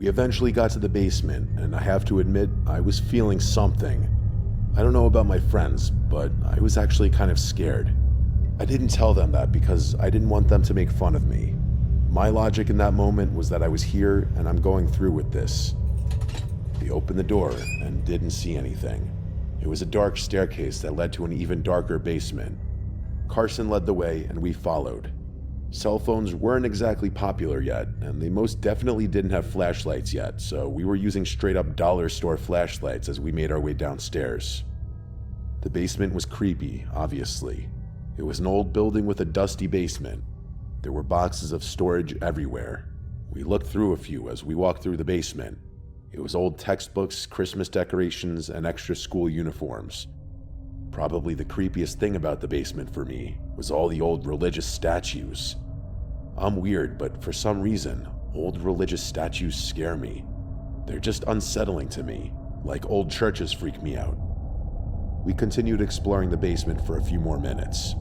We eventually got to the basement, and I have to admit, I was feeling something. I don't know about my friends, but I was actually kind of scared. I didn't tell them that because I didn't want them to make fun of me. My logic in that moment was that I was here and I'm going through with this. We opened the door and didn't see anything. It was a dark staircase that led to an even darker basement. Carson led the way and we followed. Cell phones weren't exactly popular yet, and they most definitely didn't have flashlights yet, so we were using straight-up dollar store flashlights as we made our way downstairs. The basement was creepy, obviously. It was an old building with a dusty basement. There were boxes of storage everywhere. We looked through a few as we walked through the basement. It was old textbooks, Christmas decorations, and extra school uniforms. Probably the creepiest thing about the basement for me was all the old religious statues. I'm weird, but for some reason, old religious statues scare me. They're just unsettling to me, like old churches freak me out. We continued exploring the basement for a few more minutes.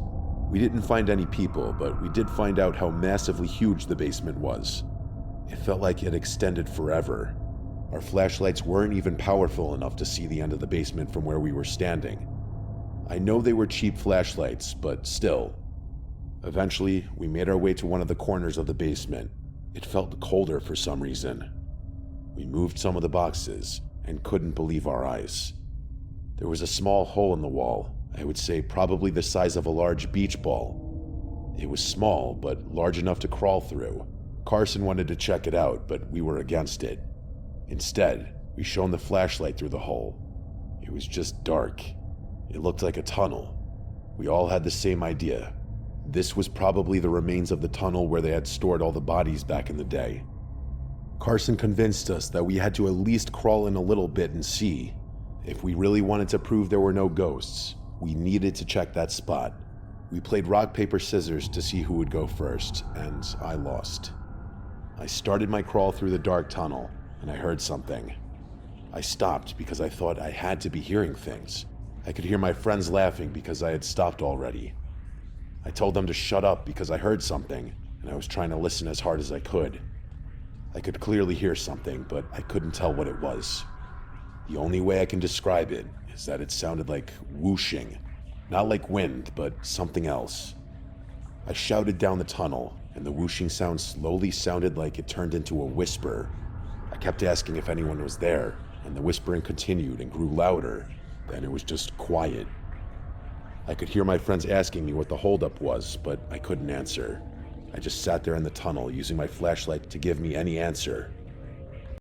We didn't find any people, but we did find out how massively huge the basement was. It felt like it extended forever. Our flashlights weren't even powerful enough to see the end of the basement from where we were standing. I know they were cheap flashlights, but still. Eventually, we made our way to one of the corners of the basement. It felt colder for some reason. We moved some of the boxes and couldn't believe our eyes. There was a small hole in the wall, I would say probably the size of a large beach ball. It was small, but large enough to crawl through. Carson wanted to check it out, but we were against it. Instead, we shone the flashlight through the hole. It was just dark. It looked like a tunnel. We all had the same idea. This was probably the remains of the tunnel where they had stored all the bodies back in the day. Carson convinced us that we had to at least crawl in a little bit and see. If we really wanted to prove there were no ghosts, we needed to check that spot. We played rock, paper, scissors to see who would go first, and I lost. I started my crawl through the dark tunnel, and I heard something. I stopped because I thought I had to be hearing things. I could hear my friends laughing because I had stopped already. I told them to shut up because I heard something, and I was trying to listen as hard as I could. I could clearly hear something, but I couldn't tell what it was. The only way I can describe it is that it sounded like whooshing. Not like wind, but something else. I shouted down the tunnel, and the whooshing sound slowly sounded like it turned into a whisper. I kept asking if anyone was there, and the whispering continued and grew louder. Then it was just quiet. I could hear my friends asking me what the holdup was, but I couldn't answer. I just sat there in the tunnel, using my flashlight to give me any answer.